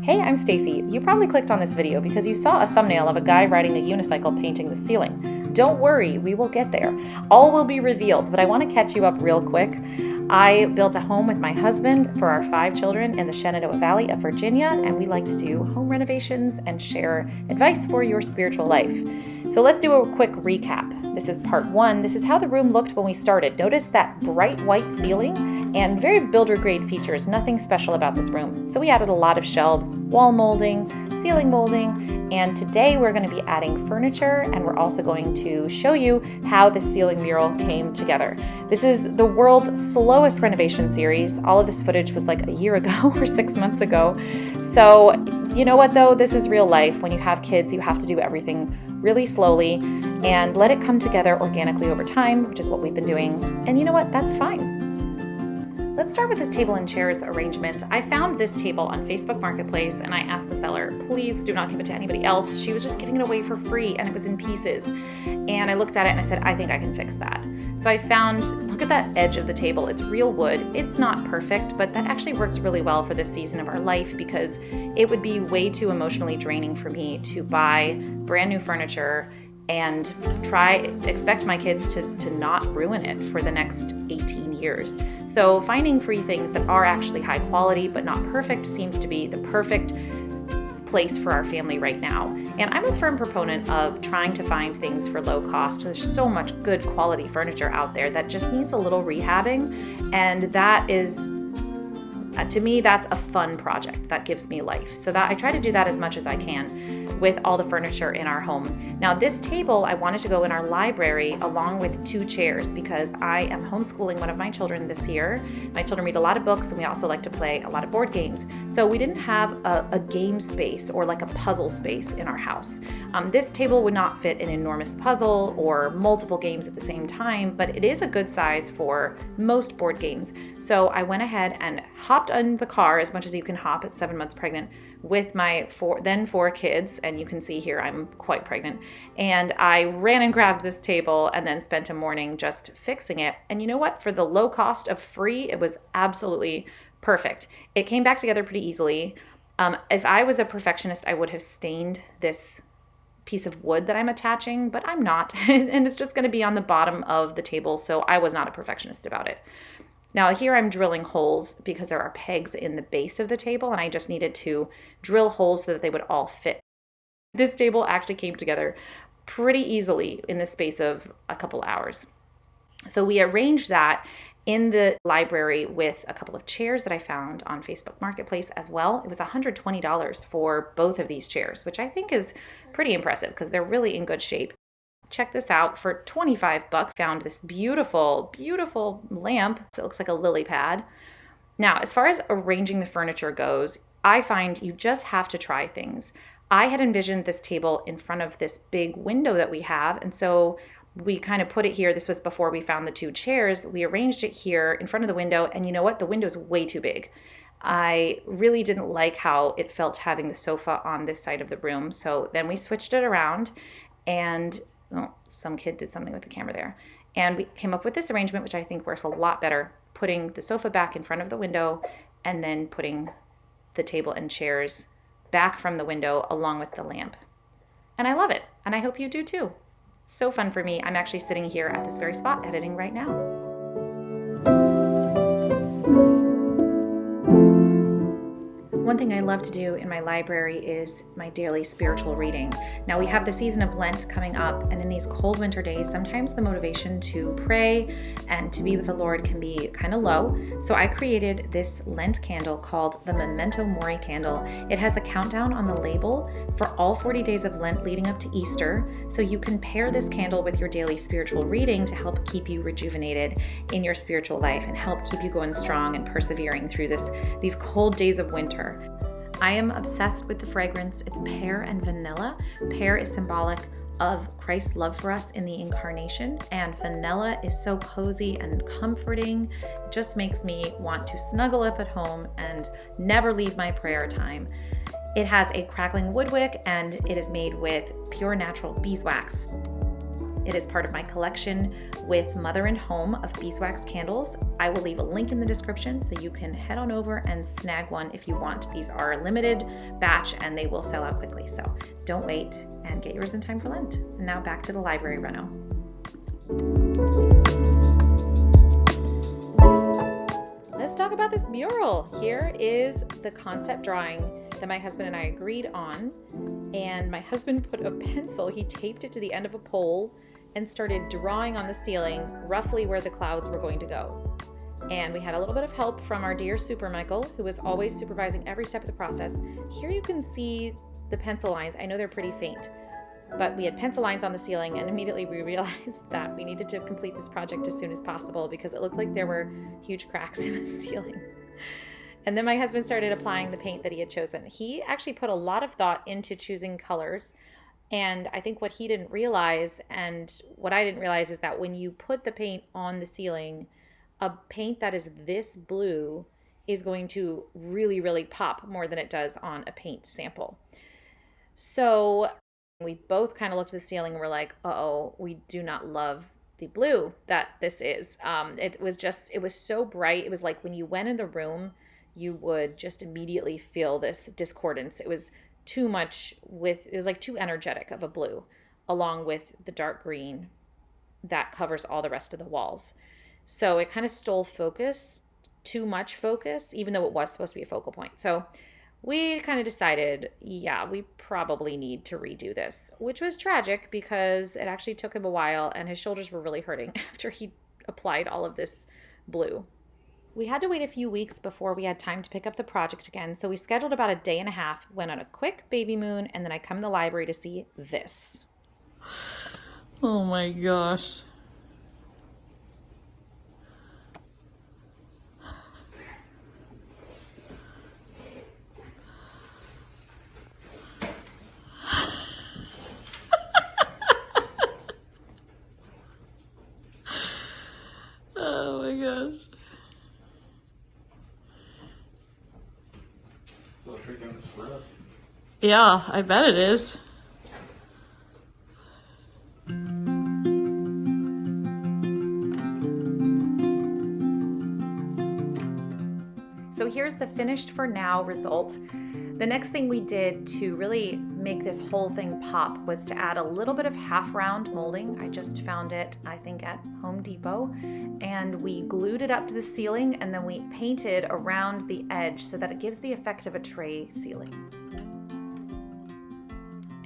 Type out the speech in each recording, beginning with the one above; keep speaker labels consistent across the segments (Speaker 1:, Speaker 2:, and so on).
Speaker 1: Hey, I'm Stacy. You probably clicked on this video because you saw a thumbnail of a guy riding a unicycle painting the ceiling. Don't worry, we will get there. All will be revealed, but I want to catch you up real quick. I built a home with my husband for our 5 children in the Shenandoah Valley of Virginia, and we like to do home renovations and share advice for your spiritual life. So let's do a quick recap. This is part 1. This is how the room looked when we started. Notice that bright white ceiling and very builder grade features, nothing special about this room. So we added a lot of shelves, wall molding, ceiling molding, and today we're going to be adding furniture, and we're also going to show you how the ceiling mural came together. This is the world's slowest renovation series. All of this footage was like a year ago or 6 months ago. So you know what though, this is real life. When you have kids, you have to do everything really slowly and let it come together organically over time, which is what we've been doing. And you know what, that's fine. Let's start with this table and chairs arrangement. I found this table on Facebook Marketplace and I asked the seller, please do not give it to anybody else. She was just giving it away for free and it was in pieces. And I looked at it and I said, I think I can fix that. So I found, look at that edge of the table. It's real wood. It's not perfect, but that actually works really well for this season of our life because it would be way too emotionally draining for me to buy brand new furniture and expect my kids to not ruin it for the next 18 years. So finding free things that are actually high quality but not perfect seems to be the perfect place for our family right now. And I'm a firm proponent of trying to find things for low cost. There's so much good quality furniture out there that just needs a little rehabbing, and that is, to me, that's a fun project that gives me life. So that I try to do that as much as I can with all the furniture in our home. Now this table, I wanted to go in our library along with 2 chairs because I am homeschooling one of my children this year. My children read a lot of books and we also like to play a lot of board games. So we didn't have a game space or like a puzzle space in our house. This table would not fit an enormous puzzle or multiple games at the same time, but it is a good size for most board games. So I went ahead and hopped in the car as much as you can hop at 7 months pregnant with my 4 kids, and you can see here I'm quite pregnant, and I ran and grabbed this table and then spent a morning just fixing it. And you know what, for the low cost of free, it was absolutely perfect. It came back together pretty easily. If I was a perfectionist, I would have stained this piece of wood that I'm attaching, but I'm not, and it's just going to be on the bottom of the table, so I was not a perfectionist about it. Now here I'm drilling holes because there are pegs in the base of the table and I just needed to drill holes so that they would all fit. This table actually came together pretty easily in the space of a couple hours. So we arranged that in the library with a couple of chairs that I found on Facebook Marketplace as well. It was $120 for both of these chairs, which I think is pretty impressive because they're really in good shape. Check this out. For $25, found this beautiful, beautiful lamp. So it looks like a lily pad. Now, as far as arranging the furniture goes, I find you just have to try things. I had envisioned this table in front of this big window that we have, and so we kind of put it here. This was before we found the 2 chairs. We arranged it here in front of the window, and you know what? The window's way too big. I really didn't like how it felt having the sofa on this side of the room, so then we switched it around, and some kid did something with the camera there. And we came up with this arrangement, which I think works a lot better, putting the sofa back in front of the window and then putting the table and chairs back from the window along with the lamp. And I love it. And I hope you do too. It's so fun for me. I'm actually sitting here at this very spot editing right now. One thing I love to do in my library is my daily spiritual reading. Now we have the season of Lent coming up, and in these cold winter days, sometimes the motivation to pray and to be with the Lord can be kind of low. So I created this Lent candle called the Memento Mori candle. It has a countdown on the label for all 40 days of Lent leading up to Easter. So you can pair this candle with your daily spiritual reading to help keep you rejuvenated in your spiritual life and help keep you going strong and persevering through these cold days of winter. I am obsessed with the fragrance. It's pear and vanilla. Pear is symbolic of Christ's love for us in the incarnation, and vanilla is so cozy and comforting. It just makes me want to snuggle up at home and never leave my prayer time. It has a crackling wood wick and it is made with pure natural beeswax. It is part of my collection with Mother and Home of beeswax candles. I will leave a link in the description so you can head on over and snag one if you want. These are a limited batch and they will sell out quickly, so don't wait and get yours in time for Lent. And now back to the library reno. Let's talk about this mural. Here is the concept drawing that my husband and I agreed on. And my husband put a pencil, he taped it to the end of a pole and started drawing on the ceiling roughly where the clouds were going to go. And we had a little bit of help from our dear Super Michael, who was always supervising every step of the process. Here you can see the pencil lines. I know they're pretty faint, but we had pencil lines on the ceiling, and immediately we realized that we needed to complete this project as soon as possible because it looked like there were huge cracks in the ceiling. And then my husband started applying the paint that he had chosen. He actually put a lot of thought into choosing colors. And I think what he didn't realize, and what I didn't realize, is that when you put the paint on the ceiling, a paint that is this blue is going to really, really pop more than it does on a paint sample. So we both kind of looked at the ceiling and were like, uh-oh, we do not love the blue that this is. It was so bright. It was like when you went in the room, you would just immediately feel this discordance. It was too much it was like too energetic of a blue, along with the dark green that covers all the rest of the walls. So it kind of stole focus, too much focus, even though it was supposed to be a focal point. So we kind of decided, yeah, we probably need to redo this, which was tragic because it actually took him a while and his shoulders were really hurting after he applied all of this blue. We had to wait a few weeks before we had time to pick up the project again, so we scheduled about a day and a half, went on a quick baby moon, and then I come to the library to see this.
Speaker 2: Oh my gosh. Oh my gosh. Yeah, I bet it is.
Speaker 1: So here's the finished for now result. The next thing we did to really make this whole thing pop was to add a little bit of half round molding. I just found it, I think, at Home Depot. And we glued it up to the ceiling and then we painted around the edge so that it gives the effect of a tray ceiling.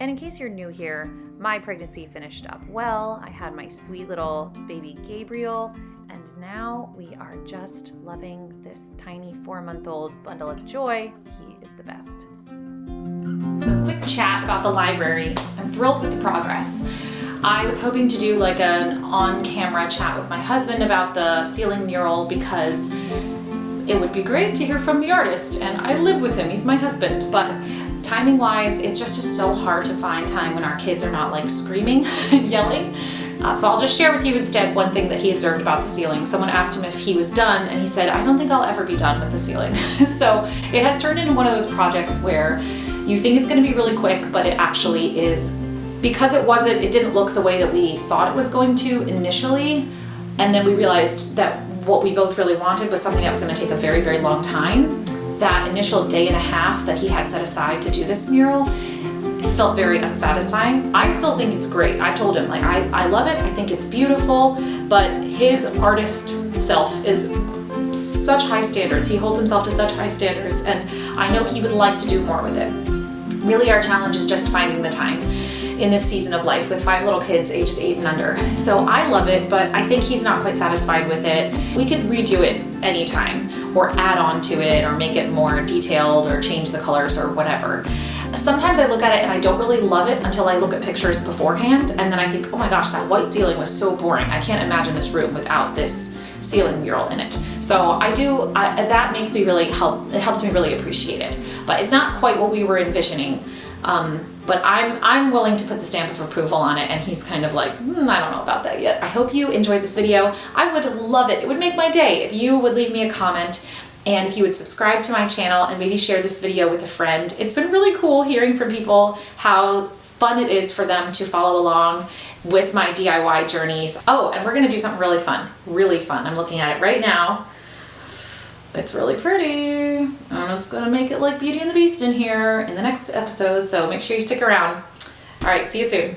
Speaker 1: And in case you're new here, my pregnancy finished up well. I had my sweet little baby Gabriel, and now we are just loving this tiny 4-month-old bundle of joy. He is the best. So quick chat about the library. I'm thrilled with the progress. I was hoping to do like an on-camera chat with my husband about the ceiling mural because it would be great to hear from the artist, and I live with him, he's my husband, but timing wise, it's just so hard to find time when our kids are not like screaming and yelling. So I'll just share with you instead one thing that he observed about the ceiling. Someone asked him if he was done, and he said, I don't think I'll ever be done with the ceiling. So it has turned into one of those projects where you think it's gonna be really quick, but it actually is, because it didn't look the way that we thought it was going to initially, and then we realized that what we both really wanted was something that was gonna take a very, very long time. That initial day and a half that he had set aside to do this mural, it felt very unsatisfying. I still think it's great. I've told him, like, I love it, I think it's beautiful, but his artist self is such high standards. He holds himself to such high standards, and I know he would like to do more with it. Really, our challenge is just finding the time in this season of life with 5 little kids ages 8 and under. So I love it, but I think he's not quite satisfied with it. We could redo it anytime, or add on to it, or make it more detailed, or change the colors, or whatever. Sometimes I look at it and I don't really love it until I look at pictures beforehand, and then I think, oh my gosh, that white ceiling was so boring. I can't imagine this room without this ceiling mural in it. So that makes me really it helps me really appreciate it. But it's not quite what we were envisioning. But I'm willing to put the stamp of approval on it, and he's kind of like, I don't know about that yet. I hope you enjoyed this video. I would love it. It would make my day if you would leave me a comment, and if you would subscribe to my channel and maybe share this video with a friend. It's been really cool hearing from people how fun it is for them to follow along with my DIY journeys. Oh, and we're gonna do something really fun, really fun. I'm looking at it right now. It's really pretty. I'm just gonna make it like Beauty and the Beast in here in the next episode, so make sure you stick around. All right, see you soon.